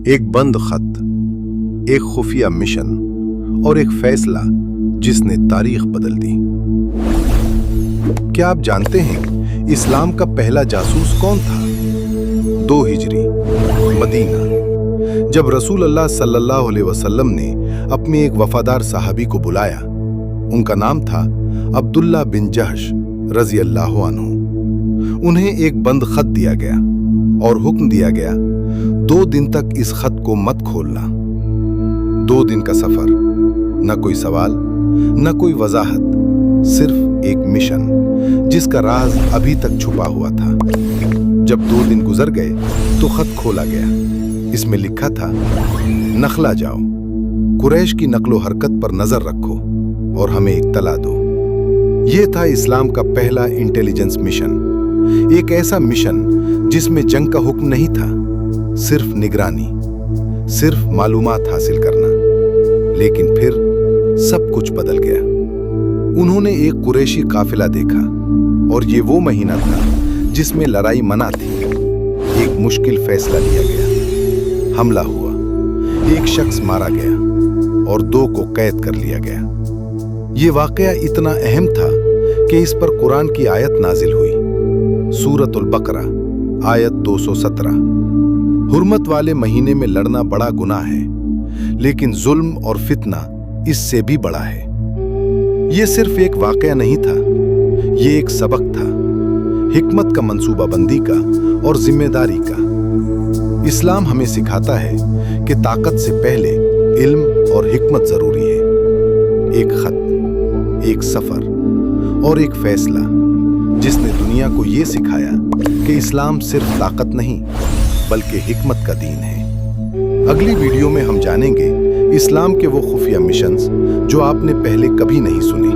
एक बंद खत, एक खुफिया मिशन और एक फैसला जिसने तारीख बदल दी। क्या आप जानते हैं इस्लाम का पहला जासूस कौन था? 2 हिजरी, मदीना। जब रसूल अल्लाह सल्लल्लाहु अलैहि वसल्लम ने अपने एक वफादार सहाबी को बुलाया, उनका नाम था अब्दुल्ला बिन जहश रजी अल्लाह अन्हु। उन्हें एक बंद खत दिया गया और हुक्म दिया गया 2 दिन तक इस खत को मत खोलना। 2 दिन का सफर, न कोई सवाल, न कोई वजाहत, सिर्फ एक मिशन जिसका राज अभी तक छुपा हुआ था। जब 2 दिन गुजर गए तो खत खोला गया। इसमें लिखा था, नखला जाओ, कुरैश की नकलो हरकत पर नजर रखो और हमें इत्तला दो। यह था इस्लाम का पहला इंटेलिजेंस मिशन। एक ऐसा मिशन जिसमें जंग का हुक्म नहीं था, सिर्फ निगरानी, सिर्फ मालूमात हासिल करना। लेकिन फिर सब कुछ बदल गया। उन्होंने एक कुरैशी काफिला देखा और ये वो महीना था जिसमें लड़ाई मना थी। एक मुश्किल फैसला लिया गया, हमला हुआ, एक शख्स मारा गया और 2 को कैद कर लिया गया। ये वाकया इतना अहम था कि इस पर कुरान की आयत नाजिल हुई, सूरतुल बकरा, आयत 217। हुर्मत वाले महीने में लड़ना बड़ा गुनाह है, लेकिन जुल्म और फितना इससे भी बड़ा है। यह सिर्फ एक वाकया नहीं था, यह एक सबक था, हिकमत का मंसूबाबंदी का और जिम्मेदारी का। इस्लाम हमें सिखाता है कि ताकत से पहले इल्म और हिकमत जरूरी है। एक खत, एक सफर और एक फैसला जिसने दुनिया को यह सिखाया कि इस्लाम सिर्फ ताकत नहीं बल्कि हिकमत का दीन है। अगली वीडियो में हम जानेंगे इस्लाम के वो खुफिया मिशंस जो आपने पहले कभी नहीं सुने।